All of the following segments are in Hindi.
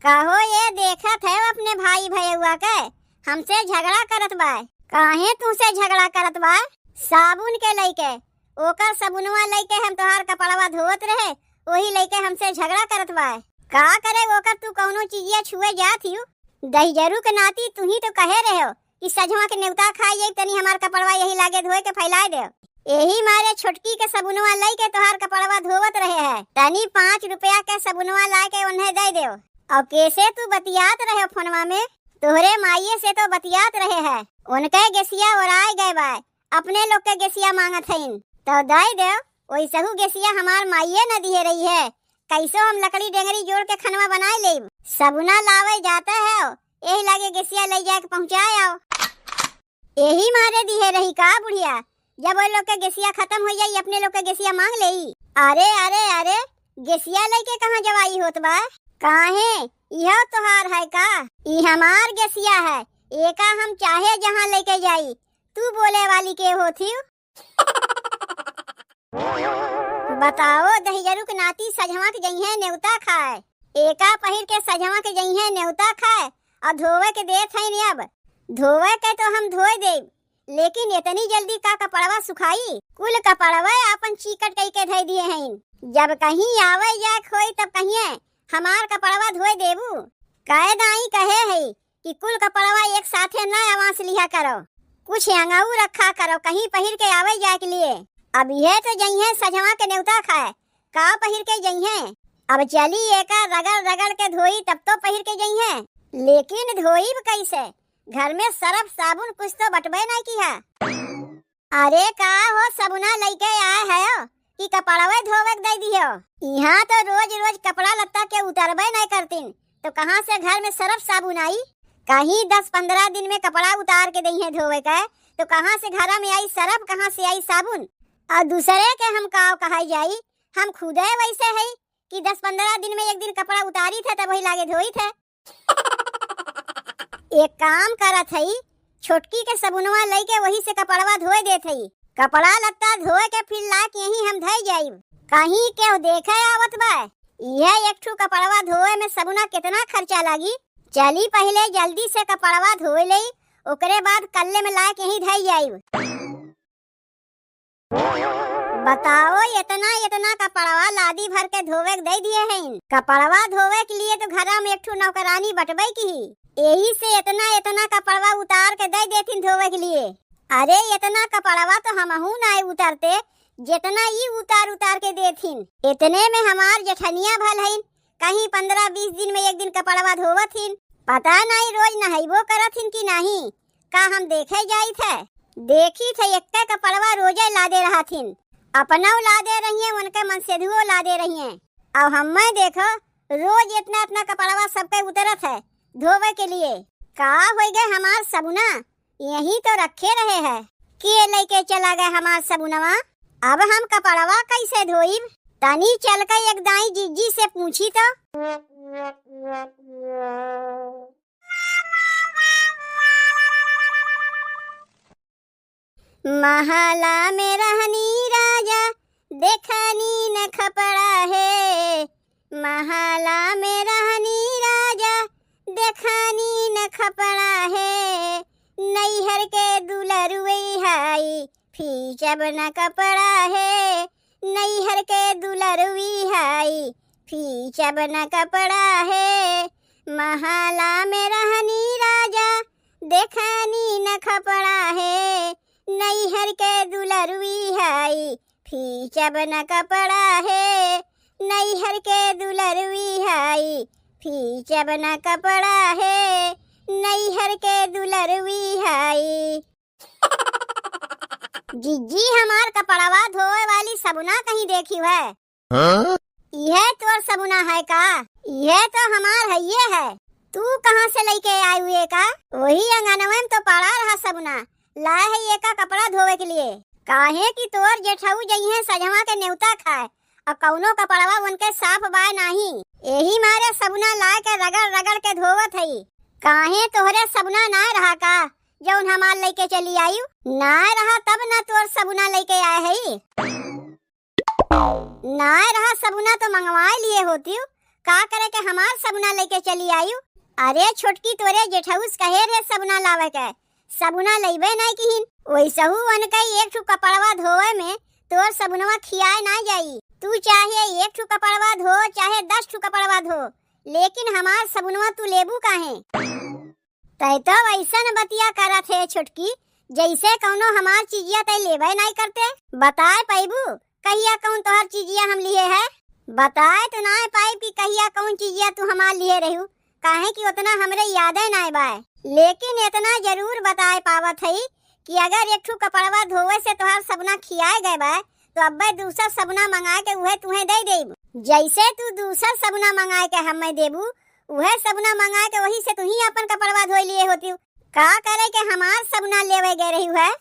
कहो ये देखत है अपने भाई भैया के हमसे झगड़ा करत बा। काहे तुमसे झगड़ा करत बा? साबुन के लइके ओकर साबुनवा लइके हम तोहार कपड़वा धोवत रहे, वही लइके हमसे झगड़ा करत बा। का करे ओकर तू कौनो चीजिया छुए जात हियो? दहिजरू के नाती तू ही तो कहे रहे हो कि सजवा के नेवता खाइए तनी हमार कपड़वा यही लागे धोए के फैलाए दे। यही मारे छोटकी के साबुनवा लइके तोहार कपड़वा धोवत रहे है, तनी 5 रुपया के साबुनवा लाके उन्हें दे दे। और कैसे तू बतियात रहे फोनवा में? तोहरे माइये से तो बतियात रहे है, उनके गेसिया ओराए गए बा, अपने लोग के गेसिया मांगत हईन तो दे दे। वैसहू गेसिया हमार माइये न दिए रही है, कैसो हम लकड़ी डेंगरी जोड़ के खनवा बनाए ले। सबुना लावे जाता है यही लागे गेसिया ले जाके पहुँचाए आओ। यही मारे दिए रही का बुढ़िया? जब वो लोग के गेसिया खत्म हो जाई अपने लोग के गेसिया मांग ले। अरे अरे अरे गेसिया लेके कहाँ जवाई होत बा? काहे यह तोहार है का? ई हमार गेसिया है, एका हम चाहे जहाँ लेके जाई। तू बोले वाली के होती? बताओ दहिजरू के नाती सजवा के जइहे नेवता खाए, एका पहिर के सजवा के जइहे नेवता खाए और धोवे के देत है। अब धोवे के तो हम धोए दे, लेकिन इतनी जल्दी का कपड़वा सुखाई? कुल कपड़वा अपन चीकट कई के धई दिए हैं। जब कहीं आवे जाए खोई तब कहिए हमार कपड़वा धोए देबू। कहे दाई कहे है कि कुल कपड़वा एक साथे न आवास लिया करो, कुछ अंगाऊ रखा करो कहीं पहिर के आवे जाए के लिए। अब ये तो जइहे सजवा के नेवता खाए, का पहिर के जइहे? अब चली एका रगड़ रगड़ के धोई तब तो पहिर के जइहे, लेकिन धोई कैसे? घर में सरफ साबुन कुछ तो बटबे नहीं किया। अरे का हो सबुना लेके आए है कि कपड़वे धोवे दे दियो? यहाँ तो रोज रोज कपड़ा लत्ता के उतरबे नहीं करतीन, तो कहाँ से घर में सरफ साबुन आई? कहीं 10-15 दिन में कपड़ा उतार के दही है धोवे का, तो कहाँ से घर में आई सरफ, कहाँ से आई साबुन? और दूसरे के हम काव कहा जाई? हम खुदे वैसे है कि 10-15 दिन में एक दिन कपड़ा उतारी थे तब वही लागे धोई थे। एक काम करत है, छोटकी के साबुनवा लेके वही से कपड़वा धोए देत है। कपड़ा लत्ता धोए के फिर ला के यही हम धई जाई। कहीं क्यों देखे आवत बा? यह एक ठू कपड़वा धोए में साबुना कितना खर्चा लागी? चली पहले जल्दी से कपड़वा धोए ले, ओकरे बाद कल्ले में ला के यही धई जाई। बताओ इतना इतना कपड़वा लादी भर के धोवे दे दिए हैं। कपड़वा धोवे के लिए तो घर में एक ठू नौकरानी बटबे की, यही से इतना इतना कपड़वा उतार के दे देथिन धोवे के लिए। अरे इतना कपड़वा तो हमहू नहीं उतारते जितना ये उतार उतार के देथिन। इतने में हमार जेठनिया भल है, कहीं 15-20 दिन में एक दिन कपड़वा धोवथिन। पता नहीं रोज नहाइबो करथिन कि नहीं, का हम देखे जाई थे? देखी थे एक कपड़वा रोजे ला दे रहा थिन, अपना ला दे रही है, उनके मन से धुओ ला दे रही है। अब हमें देखो रोज इतना इतना कपड़वा सबके उतरत है धोवे के लिए। का हो गए हमार सबुना यही तो रखे रहे है कि लेके चला गए हमार सबुनवा। अब हम कपड़वा कैसे धोइब? तनी चल के एक दाई जीजी से पूछी तो। महला में रहनी राजा देखनी न खपड़ा है, महला में रहनी राजा देखनी न खपड़ा है। नैहर के दुलरुई हाई फीचब न कपड़ा है, नैहर के दुलरुई हाई फीचब न कपड़ा है। महला में रहनी राजा देखनी न खपड़ा है, नैहर के दुलरुई हाई फीचब न कपड़ा है। नैहर के दुलरुई हाई फीचब न कपड़ा है, नैहर के दुलरुई हाई। जीजी हमार कपड़वा धोए वाली सबुना कहीं देखी है? हाँ? यह तोर सबुना है का? यह तो हमार है है। तू कहाँ से लेके आई हुए का? वही अंगनवा में तो पड़ा रहा सबुना, लाए है ये का कपड़ा धोवे के लिए। काहे कि तोर जेठाऊ जइहे सजवा के नेवता खाए और कौनो कपड़वा उनके साफ बाय नहीं, यही मारे सबुना लाए के रगड़ रगड़ के धोवत है। काहे तोहरे सबुना ना रहा का जौन हमार लेके चली आयु? ना रहा तब ना तोर सबुना लेके आए है। ना रहा सबुना तो मंगवा लिए होती, का करे के हमार सबुना लेके चली आयु। अरे छोटकी तोरे जेठौस कहे रे सबुना लावे के, सबुना लइबे नहीं किहिन। वैसहू अनका एक ठू कपड़वा धोवे में तोर सबुनवा खियाए ना जाई। तू चाहे एक ठू कपड़वा धो चाहे 10 ठू कपड़वा धो, लेकिन हमार सबुनवा तू लेबू काहे। तै तो वैसन बतिया करत है छोटकी, जैसे कौनो हमार चीजिया तै लेबे नहीं करते। बताए पैबू कहिया कौन तोहर चीजिया हम लिए है। बताए तो ना पाई कि कहिया कौन चीजिया तू हमार लिए रहू, काहे कि उतना हमरे यादे ना बाय। लेकिन इतना जरूर बताए पावत है कि अगर एक ठू कपड़वा धोवे से तोहार सबना खियाए गए बा तो अब्बे दूसरा सबना मंगा के उहे तुहे दे देब। जैसे तू दूसरा सबना मंगा के हमें देबू, उहे सबना मंगा के वही से तू ही अपन कपड़वा धोई लिए होती। का करे के हमार सबना लेवे गए रही है।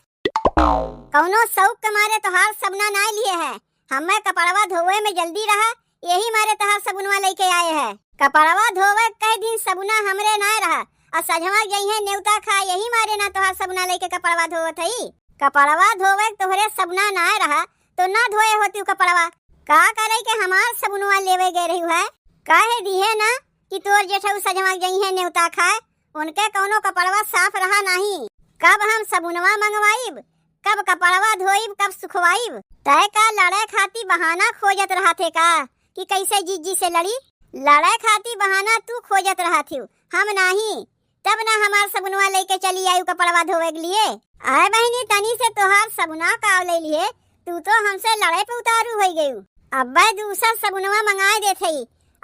कौनो शौक के मारे तोहार सबना ना लिए है। हमें कपड़वा धोवे में जल्दी रहा, यही मारे तोहार सबुनवा लेके आए है। कपड़वा धोवे कई दिन सबुना हमरे ना रहा और सजवा गई है नेवता खा, यही मारे ना तोहार सबुना लेके कपड़वा धोवत हई। कपड़वा धोवे तोहरे सबुना ना रहा तो ना धोए होती कपड़वा। का करे के हमार सबुनवा लेवे गए रही है। काहे दिहे ना कि तोर जेठऊ सजवा गई है नेवता खाए, उनके कौनो कपड़वा साफ रहा नहीं। कब हम सबुनवा मंगवाइब, कब कपड़वा धोइब, कब सुखवाइब। तय का लड़े खाती बहाना खोजत रहा थे का कि कैसे जीजी से लड़ी। लड़े खाती बहाना तू खोजत रहा थी, हम नहीं। तब ना हमार सबुनवा लेके चली आयु कपड़वा धोवे के लिए। आए बहनी तनी से तोहार सबुना काव ले लिए, तू तो हमसे लड़े पे उतारू हो गयू। अब्बे दूसरा सबुनवा मंगाए देते,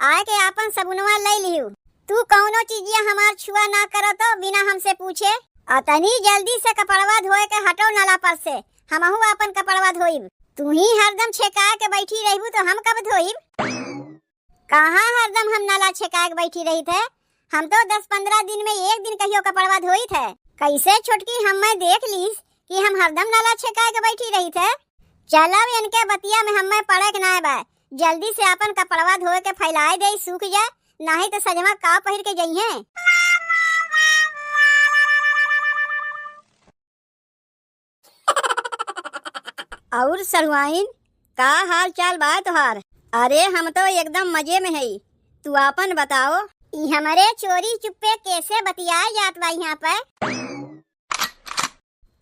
आए के आपन सबुनवा ले लियू। तू कौनो चीजिया हमार छुआ ना करो तो बिना हमसे पूछे। अतनी जल्दी से कपड़वा धोए के हटो नाला पर से, हमहू अपन कपड़वा धोइब। तू ही हरदम छेका के बैठी रहबू तो हम कब धोइब। कहाँ हरदम हम नाला छेका के बैठी रही थे। हम तो 10-15 दिन में एक दिन कहियो कपड़वा धोई थे। कैसे छोटकी हमें देख लीस कि हम हरदम नाला छेका के बैठी रही थे। चलो इनके बतिया में हमें पड़े के ना बा, जल्दी से अपन कपड़वा धोए के फैलाए दे, सूख जाए, नहीं तो सजवा का पहिर के जइहे। और सरुआइन का हाल चाल बा तोहार। अरे हम तो एकदम मजे में है, तू अपन बताओ। ई हमारे चोरी चुप्पे कैसे बतियाए जात बा यहाँ पे।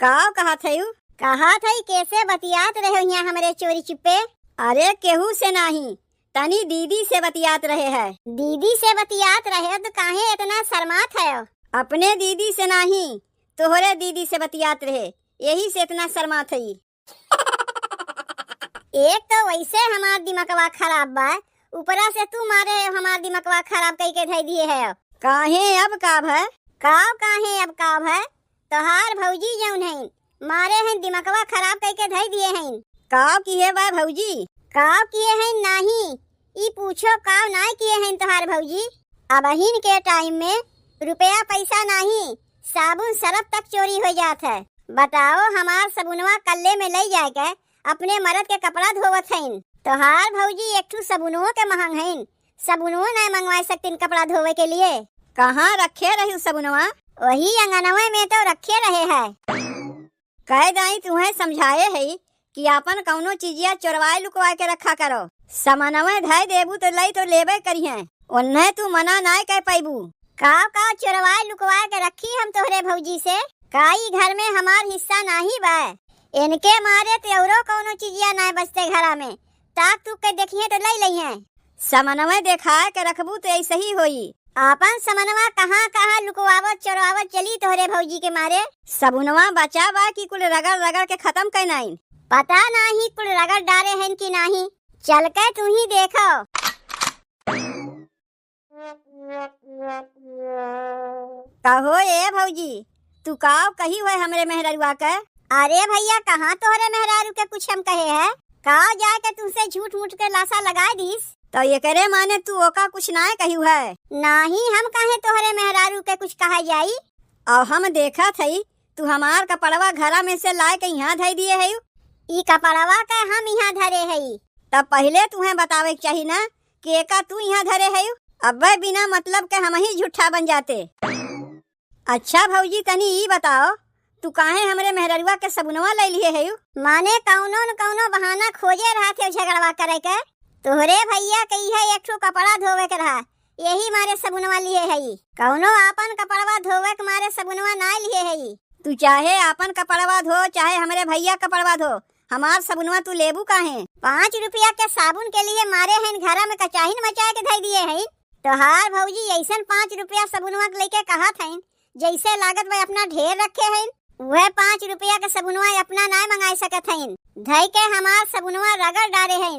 का कहा थई कैसे बतियात रहे यहाँ हमारे चोरी चुप्पे। अरे केहू से नहीं, तनी दीदी से बतियात रहे है। दीदी से बतियात रहे तो काहे इतना शर्मात है। अपने दीदी से नहीं, तोहरे दीदी से बतियात रहे, यही से इतना शर्मात है। एक तो वैसे हमार दिमागवा खराब बा, ऊपरा से तू मारे हमार दिमागवा खराब कई के धई दिए है। काहे अब काब है, काहे अब काब है। तोहार भौजी जौन है मारे हैं दिमागवा खराब कई के धई दिए हैं। काव किए बा भौजी, काव किए हैं नहीं, ई पूछो काव ना किए हैं तोहार भौजी। अबहिन के टाइम में रुपया पैसा नहीं, साबुन सरफ तक चोरी हो जात है। बताओ हमार सबुनवा कल्ले में ले जाए के अपने मर्द के कपड़ा धोवत हईन। तोहार भौजी एक ठू सबुनवो के महंग हईन, सबुनवो नहीं मंगवा सकतीन कपड़ा धोवे के लिए। कहाँ रखे रही सबुनवा, वही अंगनवे में तो रखे रहे है। कह दाई तुम्हें समझाए है कि अपन कौनो चीजिया चोरवाए लुकवा के रखा करो। समनवे धय देबू तो लई तो लेबे करिए, उन्हें तू मना ना कह पाइबू। का चोरवाए लुकवा के रखी हम तोहरे भौजी से। काई घर में हमार हिस्सा नहीं बा, इनके मारे तो औरो कौनो चीजिया ना बचते घरा में। ताक तू के देखिए तो लई लई है। समनवा देखा के रखबू तो ऐसे ही होई। आपन समनवा कहाँ कहाँ लुकवावत चोरवावत चली तोहरे भौजी के मारे। सबुनवा बचा बा कि कुल रगड़ रगड़ के खत्म कैनाइन, पता नहीं कुल रगड़ डारे हैं कि नहीं। चल के तू ही देखो। कहो ए भौजी, तू काव कही हुए हमरे मेहरारुआ के। अरे भैया कहाँ तोहरे मेहरारू के कुछ हम कहे है। काव जाके तुमसे झूठ मूठ के लाशा लगा दीस तो ये करे माने तू ओका कुछ ना कही है। नहीं हम कहे तोहरे मेहरारू के कुछ कहा जाई। और हम देखा थई तू हमार कपड़वा घरा में से लाए के यहाँ धई दिए है। ई कपड़वा के हम यहाँ धरे है, तब पहले तुम्हें बतावे के चाहिए ना कि एका तू यहाँ धरे है। अब बिना मतलब के हम ही झूठा बन जाते। अच्छा भौजी तनी ई बताओ तू काहे हमरे मेहररुआ के सबुनवा ले लिए है। माने कौनो न कौनो बहाना खोजे रहा थे झगड़वा करे के। तोहरे भैया कही है एक ठो कपड़ा धोवे के रहा, यही मारे सबुनवा लिए है। कौनो आपन कपड़वा धोवे के मारे सबुनवा ना लिए है। तू चाहे आपन कपड़वा धो चाहे हमारे भैया कपड़वा धो, हमार सबुनवा तू लेबू काहे? 5 रुपया के साबुन के लिए मारे हैं घर में कचाहिन मचा के धई दिए है। तोहार भौजी ऐसन 5 रुपया सबुनवा के लेके कहा था जैसे लागत वह अपना ढेर रखे हैं। वह 5 रुपया के सबुनवा अपना ना मंगा सकत है। धई के हमार सबुनवा रगड़ डारे हैं।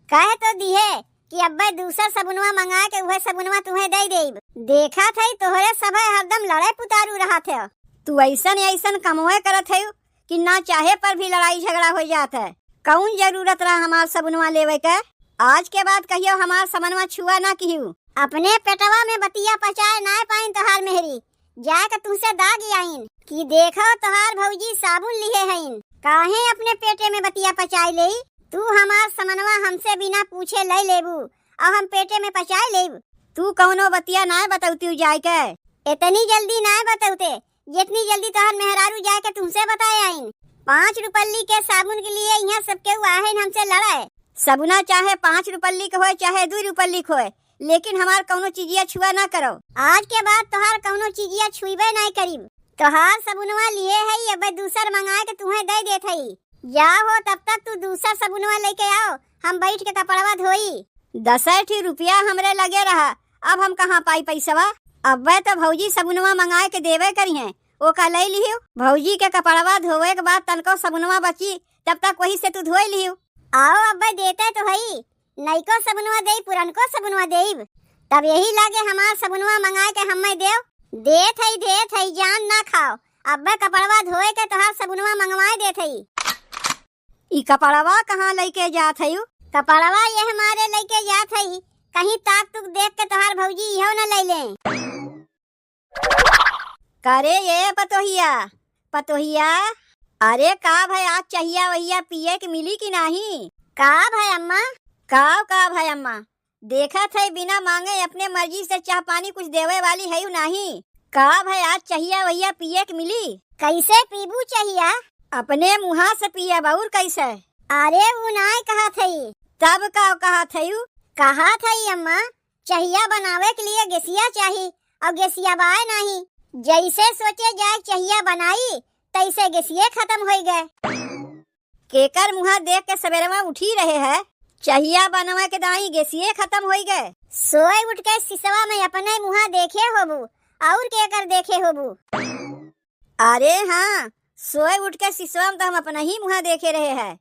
कहे तो दिए कि अब्बे दूसरा सबुनवा मंगा के वह सबुनवा तुम्हें दे देब। देखा था तोहरे सब हरदम लड़ाई पुतारू रहा थे। तू ऐसन कमोए करत है कि ना चाहे पर भी लड़ाई झगड़ा हो जाता है। कौन जरूरत रहा हमार सबुनवा लेवे के? आज के बाद कहियो हमार सबुनवा छुआ ना किहू। अपने पेटवा में बतिया पचाए ना पाइन तोहार मेहरी, जाके तुमसे दाग आइन कि देखो तोहार भौजी साबुन लिए हैं। काहे अपने पेटे में बतिया पचाए ले? तू हमार समनवा हमसे बिना पूछे ले लेबू और हम पेटे में पचाए लेब। तू कौनो बतिया ना बतौती जाए के? इतनी जल्दी ना बतौते जितनी जल्दी तोहर मेहरारू जाए के तुमसे बताए आइन। 5 रुपल्ली के साबुन के लिए यहाँ सबके आए हमसे लड़ाए। सबुना चाहे 5 रुपल्ली के होए चाहे 2 रुपल्ली के होए, लेकिन हमार कौनो चीजिया छुआ ना करो। आज के बाद तोहार कौनो चीजिया छुईबे नहीं करीब। तोहार सबुनवा लिए है अब दूसर मंगा के तुम्हें दे देत है। जाओ तब तक तू दूसरा सबुनवा लेके आओ, हम बैठ के कपड़वा धोई। 10 रुपया हमरे लगे रहा, अब हम कहाँ पाई पैसवा? अब तो भौजी सबुनवा मंगाए के देवे करी है, वो का ले लियो। भौजी के कपड़वा धोवे के बाद तनको सबुनवा बची तब तक वही से तू धोई लियो। आओ अब देते तो है, नईको सबुनवा दे पुरनको सबुनवा देब, तब यही लागे हमार सबुनवा मंगाए के हमें देव। देत है जान ना खाओ। अब कपड़वा धोए के तोहार सबुनवा मंगवाए देत है। ई कपड़वा कहाँ लेके जात है? कपड़वा ये हमारे लेके जात है, कहीं ताक तुक देख के तोहार भौजी इहो न ले ले। करे ये पतोहिया अरे का भाई आज चाहिए वहिया पिए के मिली कि नहीं? का भाई अम्मा देखा थे बिना मांगे अपने मर्जी से चाह पानी कुछ देवे वाली है नहीं? का भाई आज चाहिए वहिया पिए के मिली? कैसे पीबू चाहिए? अपने मुहा से पिया बाउर कैसे? अरे वो नाय कहा थी। तब का कहा थी अम्मा चाहिए बनावे के लिए गेसिया चाहिए और गेसिया बाय नहीं। जैसे सोचे जाए चाहिए बनाई तैसे गेसिये खत्म हो गए। केकर मुहा देख के सवेरे उठी रहे है, चाहिए बनवा के दाई गेसिये खत्म हो गए। सोए उठ के सिसवा में अपने मुहा देखे होबू और केकर देखे होबू? अरे हाँ, सोए उठ के सिसवा में तो हम अपना ही मुहा देखे रहे हैं।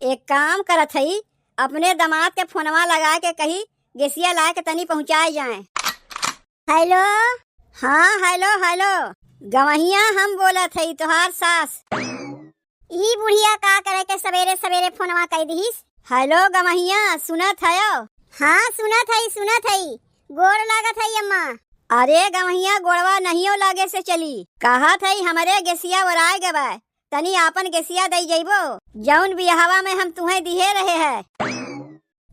एक काम करत हई, अपने दामाद के फोनवा लगा के कही गेसिया ला के तनी पहुँचाए जाए। हेलो, हाँ हेलो गवहिया हम बोलत हई तोहार सास। ई बुढ़िया का करे के सवेरे सवेरे फोनवा कह दीस। हेलो गवहिया सुनत है? हाँ सुनत हई गोड़ लागत है अम्मा। अरे गवहिया गोड़वा नहीं लागे से चली, कहा थई हमारे गेसिया वराए गवा, तनी आपन गेसिया दई जइबो जौन बियाहवा में हम तुम्हें दिहे रहे है।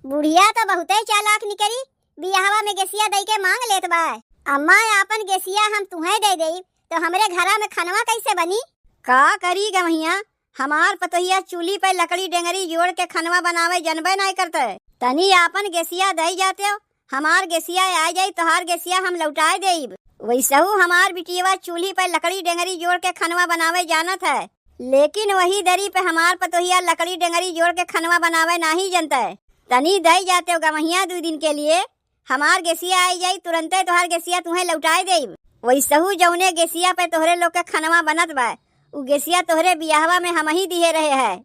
बुढ़िया तो बहुते चालाक निकली, बियाहवा में गेसिया दई के मांग लेत बा। अम्मा आपन गेसिया हम तुम्हें दे देई तो हमरे घरा में खानवा कैसे बनी? का करी गवहिया, हमार पतोहिया चूल्ही पे लकड़ी डेंगरी जोड़ के खानवा बनावे जनबे नहीं करते। तनी आपन गेसिया दई जाते हो, हमार गेसिया आ जाई तोहार गेसिया हम लौटाए देब। वैसहू हमार बिटिया चूल्ही पे लकड़ी डेंगरी जोड़ के खानवा बनावे जानत है, लेकिन वही दरी पे हमार पतोहिया लकड़ी डेंगरी जोड़ के खानवा बनावे नहीं जनते। तनी दई जाते हो गवहिया 2 दिन के लिए, हमार गेसिया आई जाई तुरंते तोहार गेसिया तुम्हें लौटाए देब। वैसहू जौने गेसिया पे तोहरे लोग के खानवा बनत बा उ गेसिया तोहरे बियाहवा में हम ही दिए रहे है।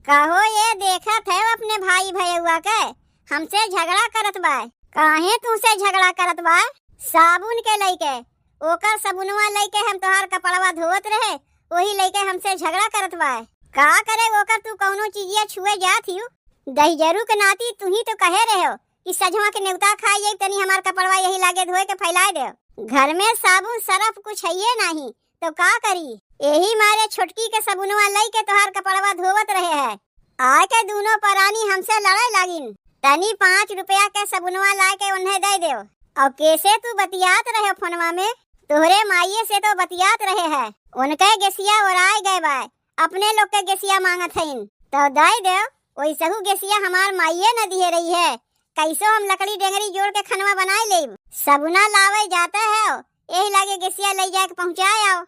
कहो ये देखत है अपने भाई भैया के हमसे झगड़ा करत बा। काहे तुमसे झगड़ा करत बा? साबुन के लेके, ओकर सबुनवा लेके हम तोहार कपड़वा धोवत रहे, वही लेके हमसे झगड़ा करत बा। का करे ओकर तू कौनो चीजिया छुए जात हियो? दहिजरू के नाती तू ही तो कहे रहे हो कि सजवा के नेवता खाई जाई तनी हमार कपड़वा यही लागे धोए के फैलाए दे। घर में साबुन सरफ कुछ है नहीं तो का करी? यही मारे छोटकी के सबुनवा लई के तोहार कपड़वा धोवत रहे है। आके दोनों परानी हमसे लड़ाई लागिन, तनी 5 रुपया के सबुनवा ला के उन्हें दे दो। और कैसे तू बतियात रहे फोनवा में? तोहरे माइये से तो बतियात रहे है, उनके गेसिया ओराए गए बा, अपने लोग के गेसिया मांगत हईन तो दे दो, वैसहू गेसिया हमार माइये न दिए रही है। कैसो हम लकड़ी डेंगरी जोड़ के खनवा बनाए ले। सबुना लावे जाता है, यही लागे गेसिया ले जाके पहुँचाए आओ।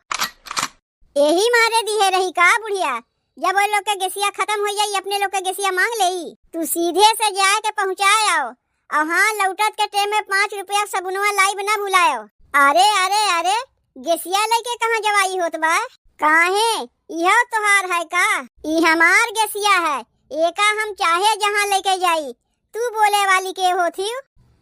यही मारे दिए रही का बुढ़िया, जब वो लोग के गेसिया खत्म हो जाई अपने लोग के गेसिया मांग ले। तू सीधे से जाए के पहुँचाए आओ। और हाँ, लौटत के टाइम में 5 रुपया सबुनवा लाइब ना भुलायो। अरे अरे अरे, गेसिया लेके कहाँ जवाई होत बा? काहे, यह तोहार है का? ई हमार गेसिया है, एका हम चाहे जहाँ लेके जाई। तू बोले वाली के होती?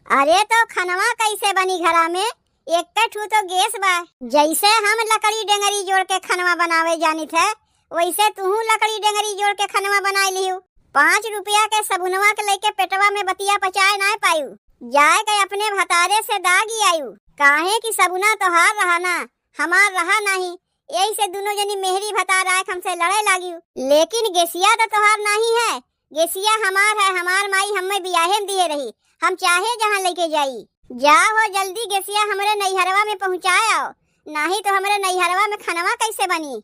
अरे तो खनवा कैसे बनी घरा में? एक ठू तो गैस बा। जैसे हम लकड़ी डेंगरी जोड़ के खनवा बनावे जानी थे, वैसे तू लकड़ी डेंगरी जोड़ के खनवा बनाए लियो। 5 रुपया के सबुनवा के लेके पेटवा में बतिया पचाए ना पायू। जाए के अपने भतारे से दागी आयु। काहे कि सबुना तोहार रहा ना, हमार रहा नहीं। यही से दोनों जनी मेहरी भतार आए हमसे लड़े लागी। लेकिन गेसिया तो तोहार नहीं है, गेसिया हमार है। हमार माई हमें बियाहे में दिए रही, हम चाहे जहाँ लेके जाई। जाओ जल्दी गेसिया हमरे नैहरवा में पहुँचाए आओ, नहीं तो हमरे नैहरवा में खनवा कैसे बनी।